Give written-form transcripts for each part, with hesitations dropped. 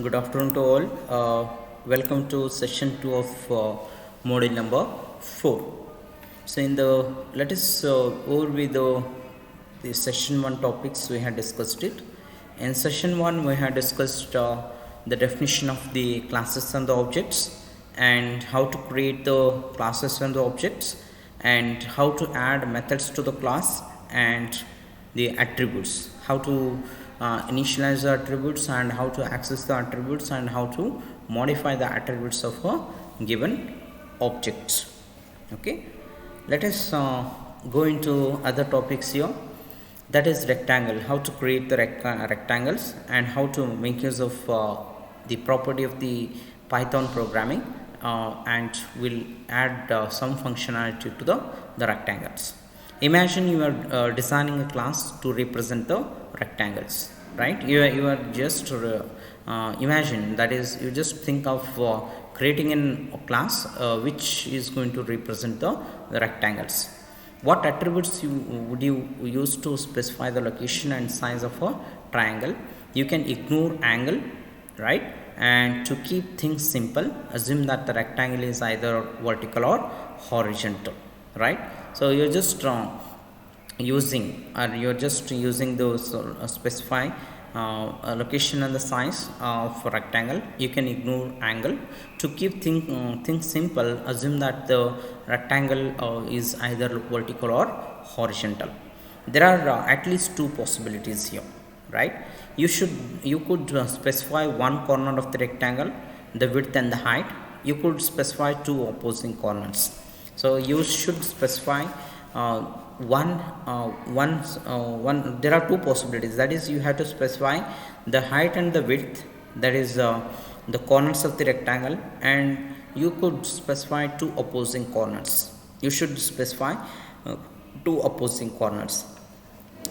Good afternoon to all. Welcome to session 2 of module number 4. So, in the let us over with the session 1 topics we had discussed it. In session 1, we had discussed the definition of the classes and the objects, and how to create the classes and the objects, and how to add methods to the class, and the attributes, how to initialize the attributes, and how to access the attributes, and how to modify the attributes of a given object. Okay, let us go into other topics here, that is rectangle, how to create the rectangles, and how to make use of the property of the Python programming, and will add some functionality to the rectangles. Imagine you are designing a class to represent the rectangles, right? You are just imagine, that is, you just think of creating a class which is going to represent the rectangles. What attributes would you use to specify the location and size of a triangle? You can ignore angle, right? And to keep things simple, assume that the rectangle is either vertical or horizontal, right? So you're just using those specify location and the size of rectangle. You can ignore angle. To keep things simple, assume that the rectangle is either vertical or horizontal. There are at least two possibilities here, right? You could specify one corner of the rectangle, the width and the height. You could specify two opposing corners. So you should specify one. There are two possibilities. That is, you have to specify the height and the width. That is the corners of the rectangle, and you could specify two opposing corners. You should specify two opposing corners.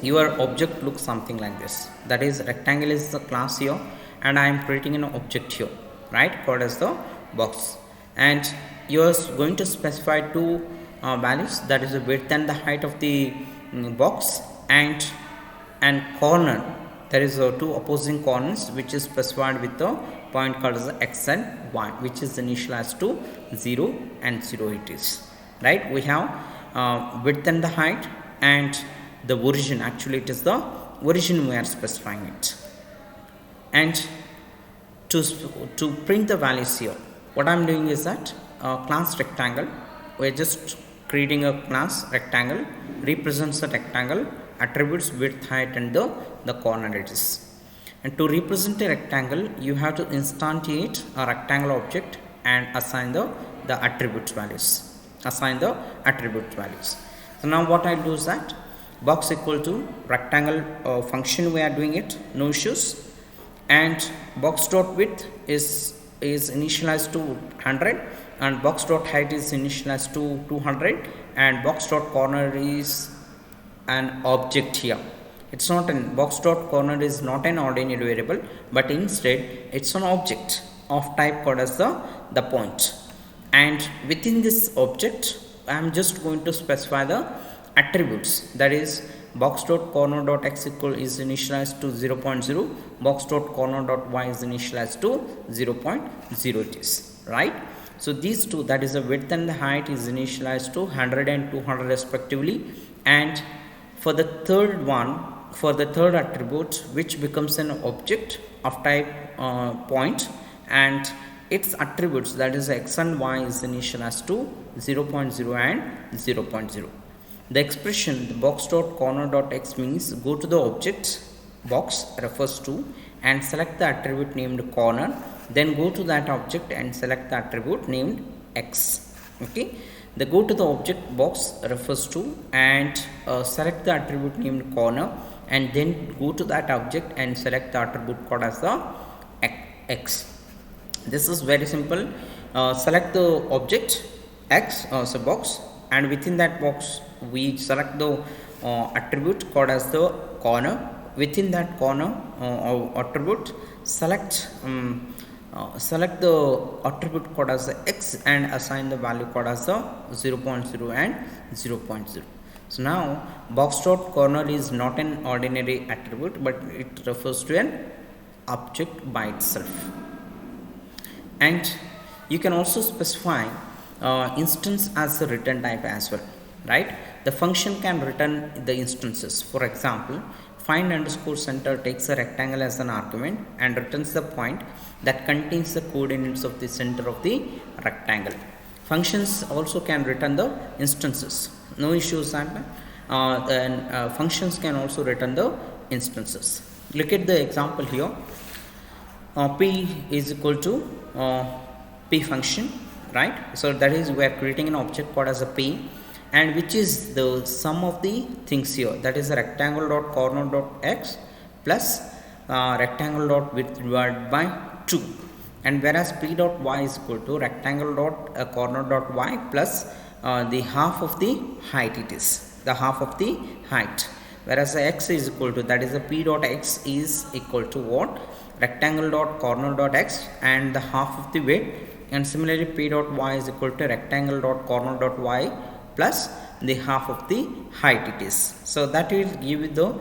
Your object looks something like this. That is, rectangle is the class here, and I am creating an object here, right, called as the box, and you are going to specify two values, that is the width and the height of the box, and corner, there is two opposing corners which is specified with the point called as x and y, which is initialized to 0 and 0 it is, right? We have width and the height, and the origin, actually it is the origin we are specifying it. And to print the values here, what I am doing is that class rectangle, we are just creating a class rectangle, represents the rectangle, attributes width, height, and the corner edges. And to represent a rectangle, you have to instantiate a rectangle object and assign the attribute values. So now what I do is that box equal to rectangle function, we are doing it, no issues, and box dot width is initialized to 100, and box dot height is initialized to 200, and box dot corner is an object here. It's not an box dot corner is not an ordinary variable, but instead it's an object of type called as the point. And within this object, I am just going to specify the attributes. That is, box dot corner dot x equal is initialized to 0.0, box dot corner dot y is initialized to 0.0 it is, right? So these two, that is the width and the height, is initialized to 100 and 200 respectively. And for the third one, for the third attribute, which becomes an object of type point, and its attributes, that is x and y, is initialized to 0.0 and 0.0. The expression the box dot corner dot x means go to the object box refers to and select the attribute named corner, then go to that object and select the attribute named x. Okay, the go to the object box refers to and select the attribute named corner, and then go to that object and select the attribute called as the x. This is very simple. Select the object x, so box, and within that box we select the attribute called as the corner. Within that corner attribute, select the attribute called as the x and assign the value called as the 0.0 and 0.0. So now box dot corner is not an ordinary attribute, but it refers to an object by itself. And you can also specify instance as a return type as well, right? The function can return the instances. For example, find underscore center takes a rectangle as an argument and returns the point that contains the coordinates of the center of the rectangle. Functions also can return the instances. No issues on that. Functions can also return the instances. Look at the example here. P is equal to P function, right? So that is we are creating an object called as a P, and which is the sum of the things here, that is a rectangle dot corner dot x plus rectangle dot width divided by 2, and whereas P dot y is equal to rectangle dot corner dot y plus the half of the height, it is the half of the height, whereas the x is equal to, that is a P dot x is equal to what, rectangle dot corner dot x and the half of the width, and similarly P dot y is equal to rectangle dot corner dot y plus the half of the height, it is. So that will give you the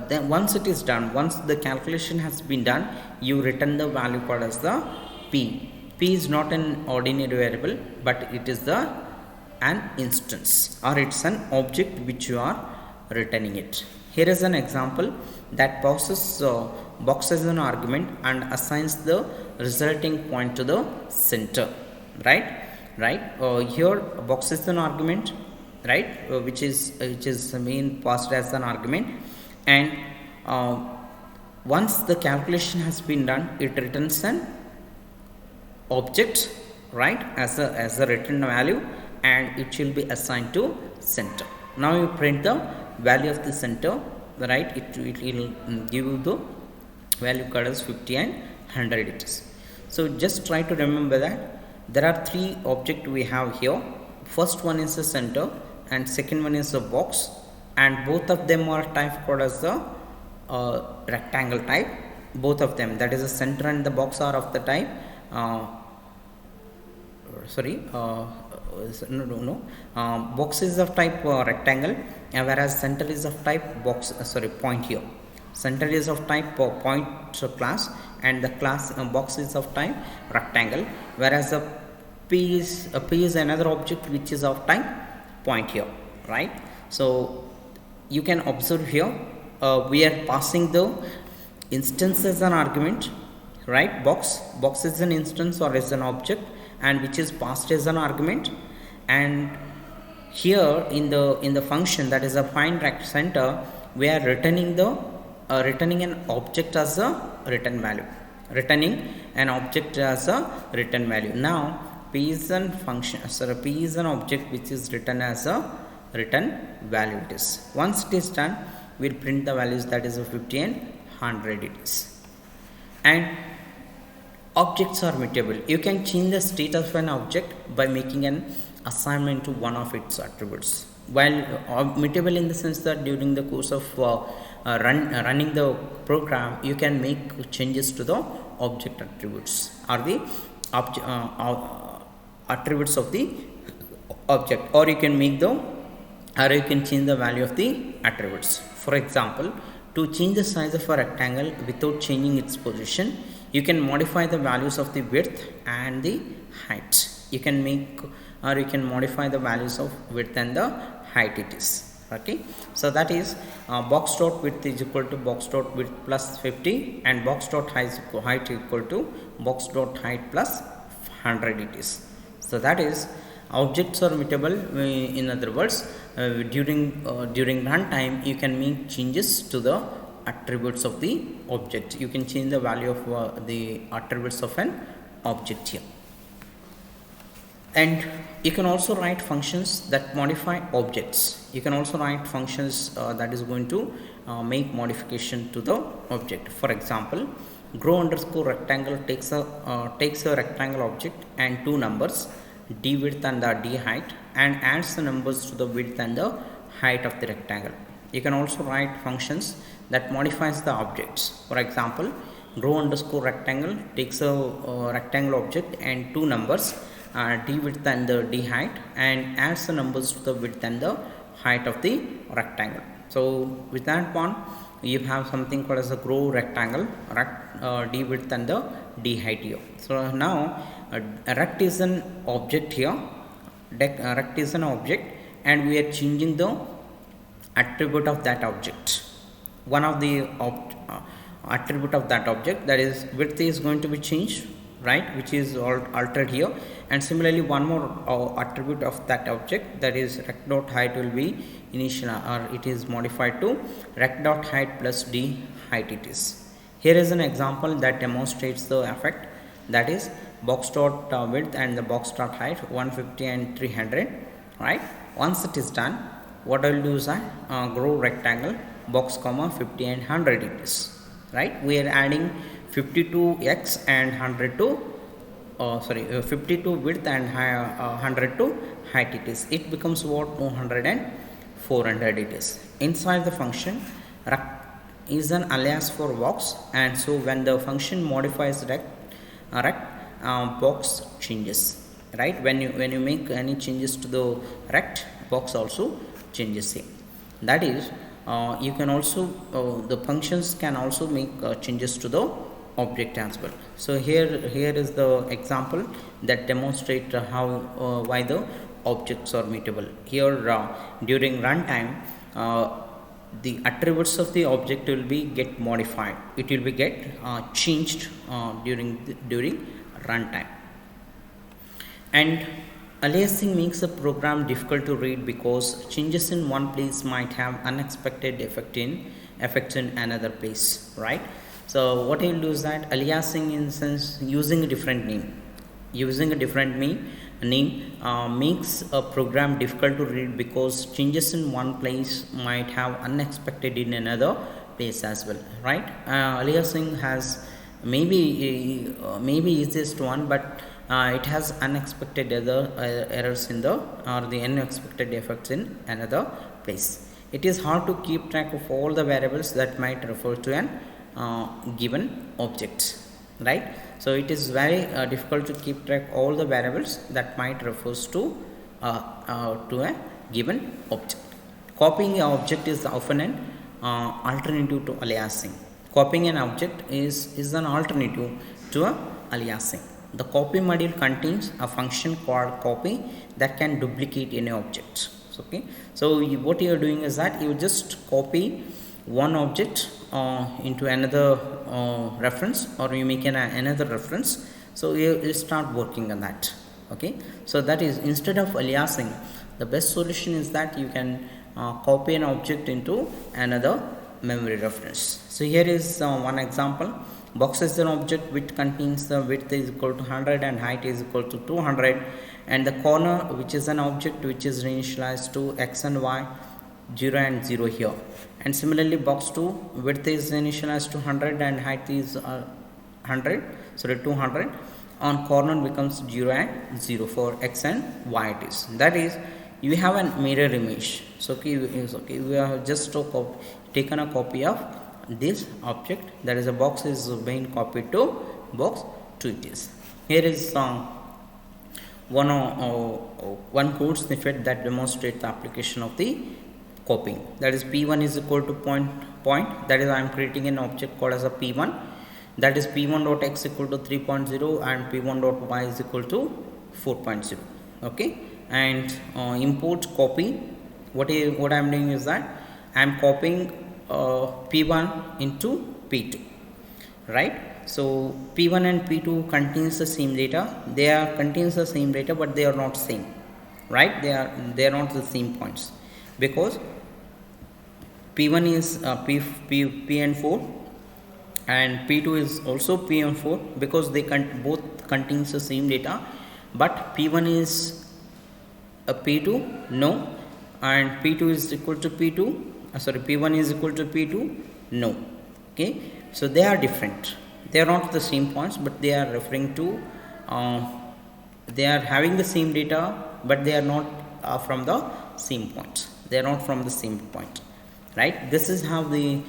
then once it is done, once the calculation has been done, you return the value called as the P. P is not an ordinary variable, but it is the an instance, or it's an object which you are returning it. Here is an example that passes box as an argument and assigns the resulting point to the center, right? Here box is an argument, right, which is main passed as an argument, and once the calculation has been done, it returns an object, right, as a return value, and it will be assigned to center. Now you print the value of the center, right? It will give you the value called as 50 and 100 it is. So just try to remember that there are three objects we have here. First one is the center and second one is the box, and both of them are type called as the rectangle type. Both of them, that is the center and the box, are of the type box is of type rectangle, whereas center is of type box point here. Center is of type point class, and the class box is of type rectangle, whereas the P is another object which is of type point here, right? So you can observe here we are passing the instance as an argument, right? Box is an instance or is an object, and which is passed as an argument, and here in the function, that is a find center, we are returning an object as a return value, Now P is an function, P is an object which is written as a return value it is. Once it is done, we'll print the values, that is a 50 and 100 it is. And objects are mutable. You can change the state of an object by making an assignment to one of its attributes. While mutable in the sense that during the course of running the program, you can make changes to the object attributes or the attributes of the object, or you can change the value of the attributes. For example, to change the size of a rectangle without changing its position, you can modify the values of the width and the height. You can modify the values of width and the height it is. Okay, so that is box dot width is equal to box dot width plus 50, and box dot height equal to box dot height plus 100 it is. So that is objects are mutable. In other words, during runtime, you can make changes to the attributes of the object. You can change the value of the attributes of an object here. And you can also write functions that modify objects. You can also write functions that is going to make modification to the object. For example, grow underscore rectangle takes a rectangle object and two numbers, d width and the d height, and adds the numbers to the width and the height of the rectangle. You can also write functions that modifies the objects. For example, grow underscore rectangle takes a rectangle object and two numbers, d width and the d height, and adds the numbers to the width and the height of the rectangle. So with that one, you have something called as a grow rectangle, d width and the d height here. So now rect is an object here, rect is an object, and we are changing the attribute of that object. One of the attribute of that object, that is width, is going to be changed, right, which is altered here, and similarly one more attribute of that object, that is rect dot height, will be initial, or it is modified to rect dot height plus d height it is. Here is an example that demonstrates the effect, that is box dot width and the box dot height 150 and 300, right. Once it is done, what I will do is grow rectangle box comma 50 and 100 it is, right. We are adding 52x and 100 to 52 width and 100 to height it is. It becomes what, 200 and 400 it is. Inside the function, rect is an alias for box, and so when the function modifies rect, box changes, right. When you make any changes to the rect, box also changes here. That is, you can also the functions can also make changes to the object as well. So here is the example that demonstrate how why the objects are mutable. Here during runtime, the attributes of the object will be get modified. It will be get changed during runtime. And aliasing makes a program difficult to read because changes in one place might have unexpected effects in another place, right. So what I will do is that aliasing, in sense using a different name, makes a program difficult to read because changes in one place might have unexpected in another place as well, right. Aliasing has maybe easiest one, but it has unexpected other errors in the, or the unexpected effects in another place. It is hard to keep track of all the variables that might refer to an given object, right. So it is very difficult to keep track all the variables that might refers to a given object. Copying an object is often an alternative to aliasing. Copying an object is an alternative to aliasing. The copy module contains a function called copy that can duplicate any object. Okay, so what you are doing is that you just copy one object into another reference, or you make another reference. So you start working on that. Okay, so that is, instead of aliasing, the best solution is that you can copy an object into another memory reference. So here is one example. Box is an object which contains the width is equal to 100 and height is equal to 200, and the corner, which is an object which is initialized to x and y, 0 and 0 here. And similarly box 2, width is initialized to 100 and height is 200. On corner becomes 0 and 0 for x and y it is. That is, you have a mirror image. So we have just taken a copy of this object, that is a box is being copied to box 2 it is. Here is one code snippet that demonstrates the application of the copying. That is, p1 is equal to point, that is I am creating an object called as a p1, that is p1 dot x equal to 3.0 and p1 dot y is equal to 4.0. okay, and import copy. What I am doing is that I am copying p1 into p2, right. So p1 and p2 contains the same data, contains the same data, but they are not same, right. They are not the same points, because p1 is p and 4 and p2 is also p and 4, because they both contains the same data, but p1 is a p2 no, and p2 is equal to p2 p1 is equal to p2 no. Okay, so they are different, they are not the same points, but they are referring to they are having the same data, but they are not from the same points, they are not from the same point, right. This is how the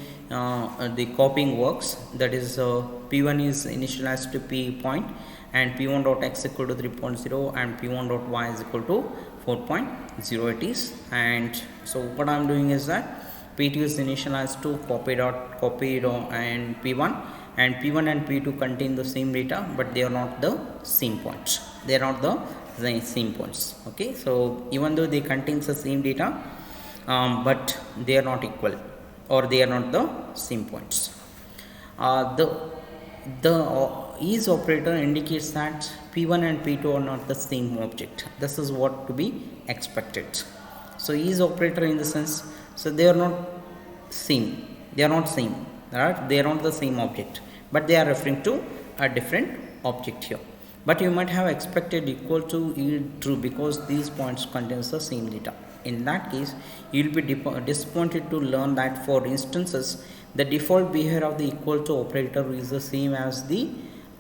copying works. That is, p1 is initialized to p point and p1 dot x equal to 3.0 and p1 dot y is equal to 4.0 it is. And so what I am doing is that P2 is initialized to and P1, and P1 and P2 contain the same data, but they are not the same points. They are not the same points. Okay, so even though they contain the same data, but they are not equal, or they are not the same points. The is operator indicates that P1 and P2 are not the same object. This is what to be expected. So is operator in the sense, so they are not same. They are not same. Right? They are not the same object, but they are referring to a different object here. But you might have expected equal to yield true because these points contains the same data. In that case, you will be disappointed to learn that for instances, the default behavior of the equal to operator is the same as the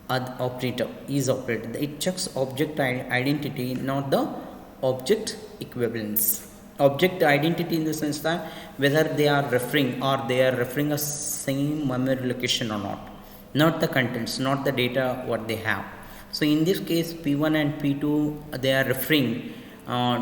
operator, is operator. It checks object identity, not the object equivalence. Object identity in the sense that whether they are referring a same memory location or not the contents, not the data what they have. So in this case, P1 and P2, they are referring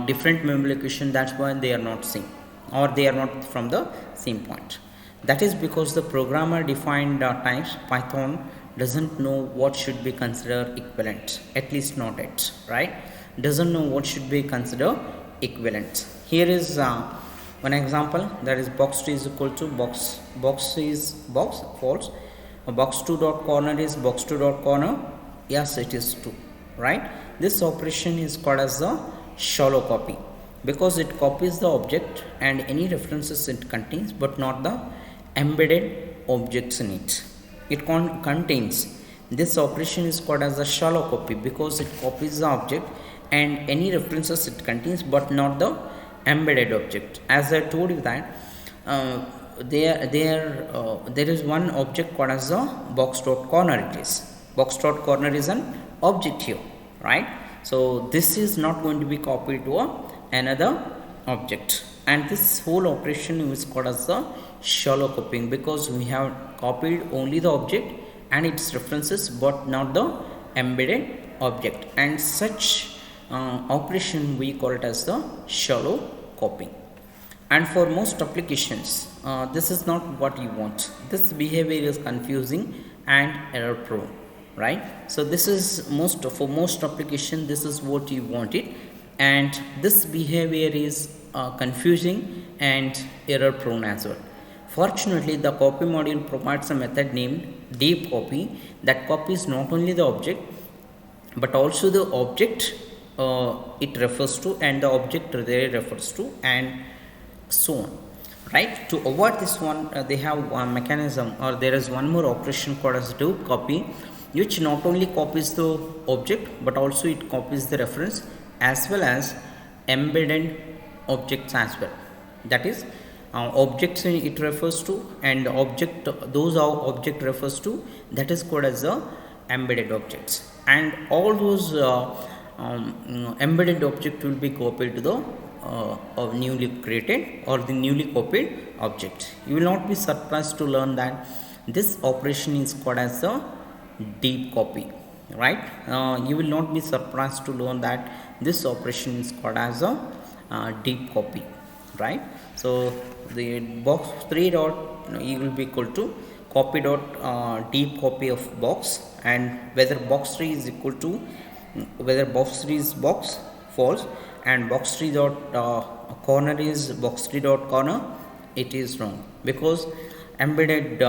different memory location. That's why they are not same, or they are not from the same point. That is because the programmer defined types Python doesn't know what should be considered equivalent, at least not yet, right? Doesn't know what should be considered equivalent. Here is one example, that is box2 is equal to box is box, false. Box2 dot corner is box2 dot corner, yes, it is true, right? This operation is called as the shallow copy because it copies the object and any references it contains, but not the embedded objects in it. It contains. This operation is called as a shallow copy because it copies the object and any references it contains, but not the embedded object. As I told you that there is one object called as the box dot corner. It is box dot corner is an object here, right? So this is not going to be copied to another object, and this whole operation is called as the shallow copying because we have copied only the object and its references, but not the embedded object, and such operation we call it as the shallow copying. And for most applications, this is not what you want. This behavior is confusing and error prone, right? So this is for most application, this is what you wanted, and this behavior is confusing and error prone as well. Fortunately, the copy module provides a method named deep copy that copies not only the object but also the object it refers to and the object they refers to, and so on, right? To avoid this one, they have one mechanism, or there is one more operation called as deep copy, which not only copies the object but also it copies the reference as well as embedded objects as well. That is objects it refers to, and object, those are object refers to, that is called as the embedded objects, and all those embedded object will be copied to the newly created or the newly copied object. You will not be surprised to learn that this operation is called as the deep copy, right? You will not be surprised to learn that this operation is called as a deep copy, right? So the box 3 dot e will be equal to copy dot deep copy of box, and whether box 3 is equal to whether box 3 is box false and box 3 dot corner is box 3 dot corner, it is wrong because embedded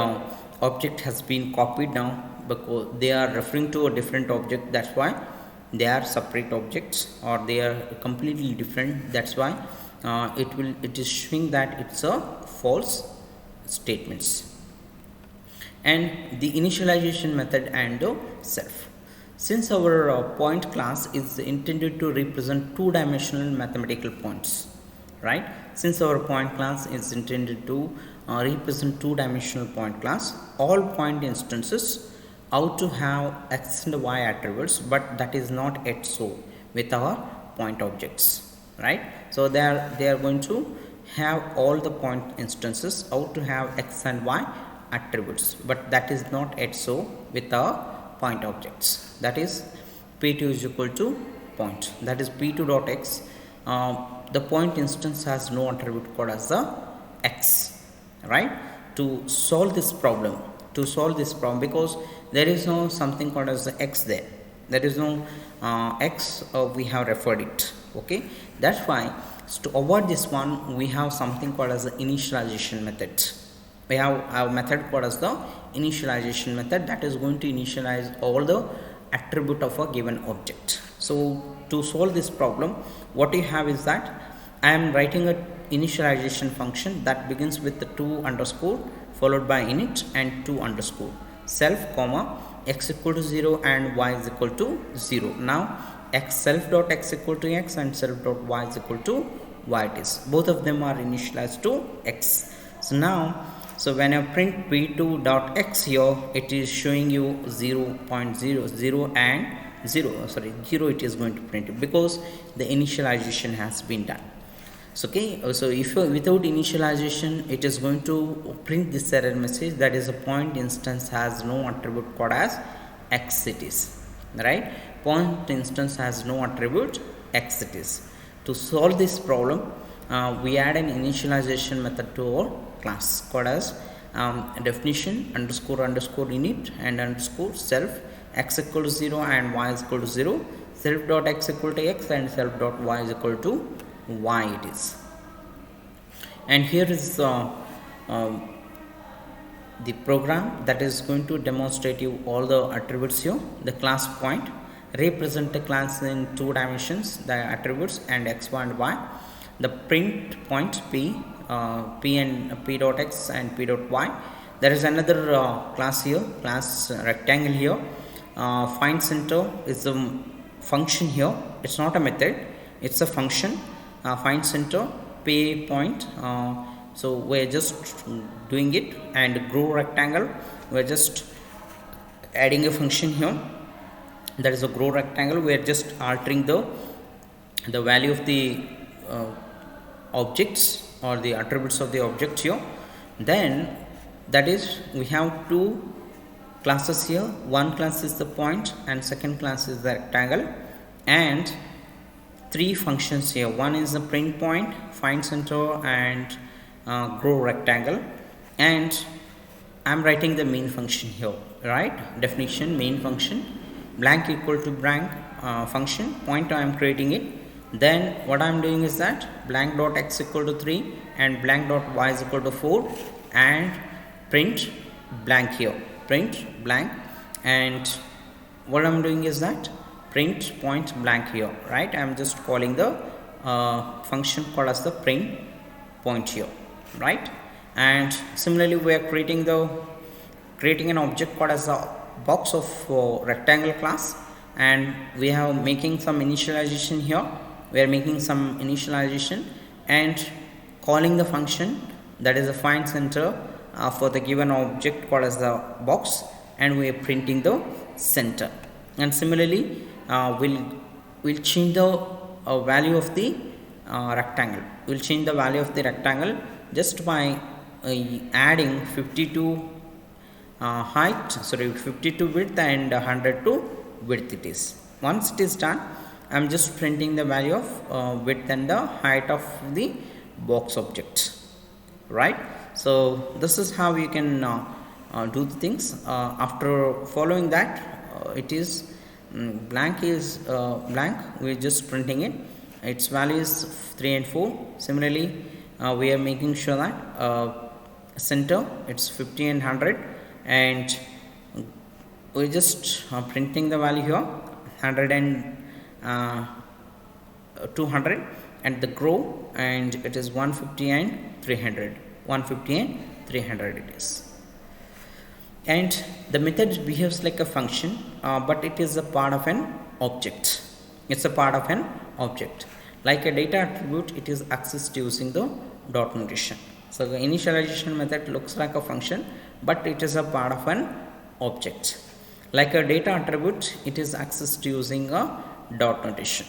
object has been copied now because they are referring to a different object. That's why they are separate objects or they are completely different. That's why it is showing that it's a false statements. And the initialization method and the self. Since our point class is intended to represent two-dimensional mathematical points, right? Since our point class is intended to represent two-dimensional point class, all point instances ought to have x and y attributes, but that is not yet so with our point objects, right? So they are going to have all the point instances ought to have x and y attributes, but that is not yet so with our point objects. That is p2 is equal to point, that is p2 dot x. The point instance has no attribute called as the x, right? To solve this problem, because there is no something called as the x there. There is no x, we have referred it. Okay, that's why, to avoid this one, we have something called as the initialization method. We have a method called as the initialization method, that is going to initialize all the attribute of a given object. So to solve this problem, what you have is that I am writing a initialization function that begins with the 2 underscore followed by init and 2 underscore self comma x equal to 0 and y is equal to 0. Now x self dot x equal to x and self dot y is equal to y it is. Both of them are initialized to x. So now, so when I print p2 dot x here, it is showing you 0.00 and 0 it is going to print it, because the initialization has been done. So okay, so if without initialization, it is going to print this error message, that is a point instance has no attribute called as x it is, right? Point instance has no attribute x it is. To solve this problem, we add an initialization method to our class called as definition underscore init and underscore self x equal to 0 and y is equal to 0, self dot x equal to x and self dot y is equal to y it is. And here is the program that is going to demonstrate you all the attributes here. The class point represent the class in 2 dimensions, the attributes and x and y. The print point p and p dot x and p dot y. There is another class here, class rectangle here. Find center is the function here. It's not a method, it's a function. Find center, pay point, so we're just doing it. And grow rectangle, we're just adding a function here, that is a grow rectangle. We're just altering the value of the objects or the attributes of the object here. Then that is, we have 2 classes here. One class is the point and second class is the rectangle, and 3 functions here. One is the print point, find center and grow rectangle, and I'm writing the main function here, right? Definition main function, blank equal to blank function, point I am creating it. Then what I am doing is that blank dot x equal to 3 and blank dot y is equal to 4 and print blank here, print blank. And what I am doing is that print point blank here, right? I am just calling the function called as the print point here, right? And similarly, we are creating an object called as a box of rectangle class, and we have making some initialization here. We are making some initialization and calling the function that is a find center for the given object called as the box, and we are printing the center. And similarly, we'll change the value of the rectangle. We'll change the value of the rectangle just by adding 52 52 width and 100 to width it is. Once it is done, I'm just printing the value of width and the height of the box object, right? So this is how you can do the things. After following that, it is blank is blank, we're just printing it. Its value is 3 and 4. Similarly, we are making sure that center, it's 50 and 100, and we're just printing the value here 100 and 200, and the grow, and it is 150 and 300, 150 and 300 it is. And the method behaves like a function, but it is a part of an object. It's a part of an object. Like a data attribute, it is accessed using the dot notation. So the initialization method looks like a function, but it is a part of an object. Like a data attribute, it is accessed using a dot notation.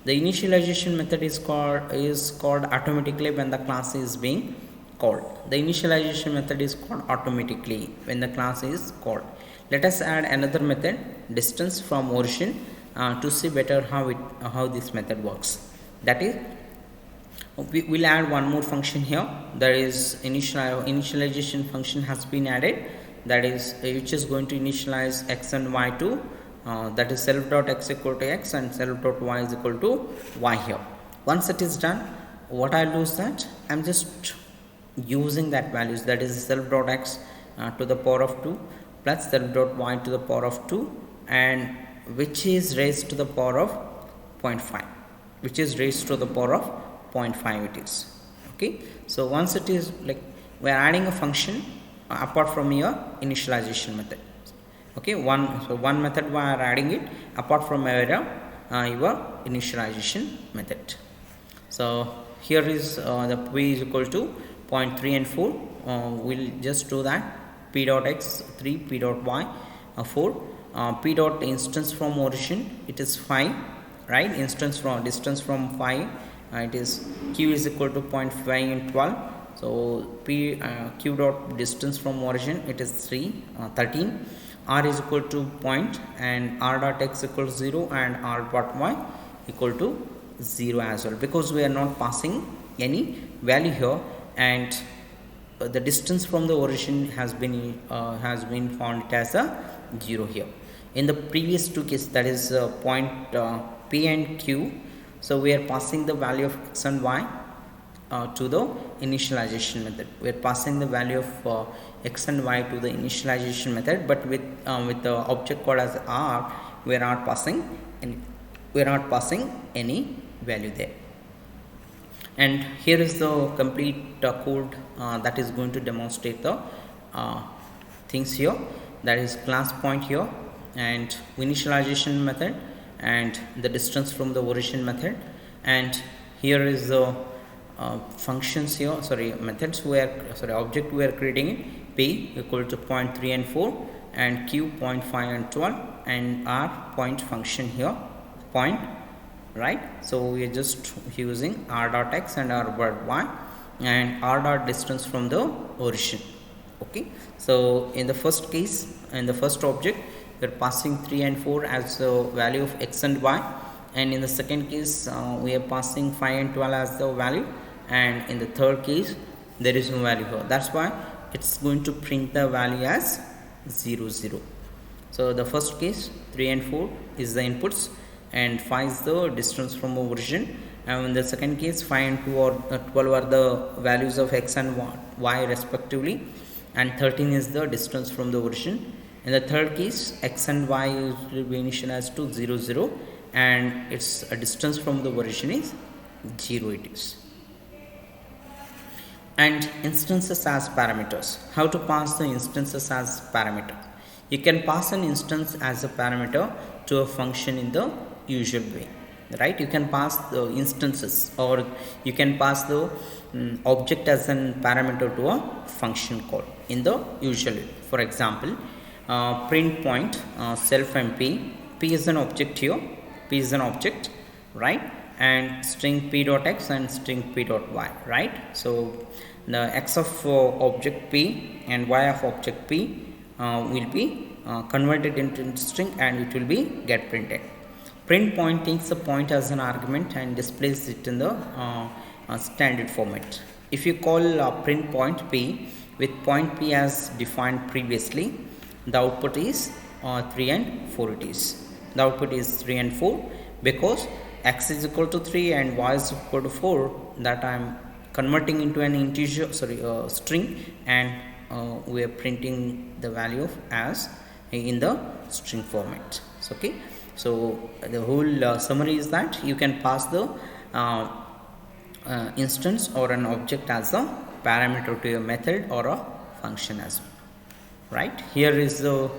The initialization method is called automatically when the class is being called. The initialization method is called automatically when the class is called. Let us add another method, distance from origin, to see better how this method works. That is, We will add one more function here. There is initialization function has been added, that is which is going to initialize x and y to that is self dot x equal to x and self dot y is equal to y here. Once it is done, what I'll do is that I'm just using that values, that is self dot x to the power of 2 plus self dot y to the power of 2, and which is raised to the power of 0.5, which is raised to the power of 0.5 it is. Okay, so once it is like we are adding a function apart from your initialization method. Okay, one method we are adding it apart from your initialization method. So here is the p is equal to 0.3 and 4. We'll just do that. P dot x 3, p dot y 4. P dot instance from origin, it is 5, right? Instance from distance from 5, it is q is equal to 0.5 and 12. So q dot distance from origin, it is 13. R is equal to point and r dot x equal to 0 and r dot y equal to 0 as well, because we are not passing any value here, and the distance from the origin has been found as a 0 here. In the previous two cases, that is point p and q, so we are passing the value of x and y to the initialization method. We are passing the value of x and y to the initialization method, but with the object code as r, we are not passing any value there. And here is the complete code that is going to demonstrate the things here, that is class point here and initialization method and the distance from the origin method, and here is the functions here, methods where object we are creating it. P equal to 0.3 and 4 and q 0.5 and 12 and r point function here point, right? So we are just using r dot x and r dot y and r dot distance from the origin. Okay, so in the first case, in the first object, we are passing 3 and 4 as the value of x and y, and in the second case we are passing 5 and 12 as the value, and in the third case there is no value here. That's why it's going to print the value as 0 0. So the first case 3 and 4 is the inputs and 5 is the distance from origin, and in the second case 5 and 2 or 12 are the values of x and y respectively, and 13 is the distance from the origin. In the third case, x and y will be initialized to 0 0 and its distance from the origin is 0 it is. And instances as parameters. How to pass the instances as parameter? You can pass an instance as a parameter to a function in the usual way, right? You can pass the instances, or you can pass the object as a parameter to a function call in the usual way. For example, print point self and p. P is an object here. P is an object, right? And string p dot x and string p dot y, right? So the x of object p and y of object p will be converted into string and it will be get printed. Print point takes a point as an argument and displays it in the standard format. If you call print point p with point p as defined previously, the output is 3 and 4 it is. The output is 3 and 4 because x is equal to 3 and y is equal to 4, that I am converting into an integer string, and we are printing the value of as in the string format. So, okay, so the whole summary is that you can pass the instance or an object as a parameter to a method or a function as well, right? Here is the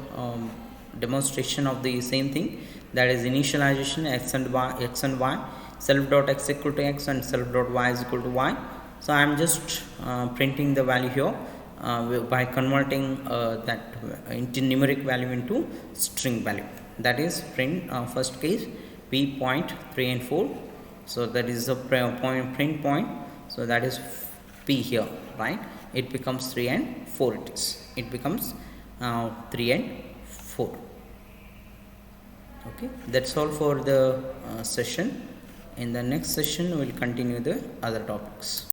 demonstration of the same thing, that is initialization x and y, self dot x equal to x and self dot y is equal to y. So I am just printing the value here by converting that into numeric value into string value, that is print first case p point 3 and 4. So that is a print point, so that is p here, right? It becomes 3 and 4 it is. It becomes 3 and 4. Okay, that's all for the session. In the next session we will continue the other topics.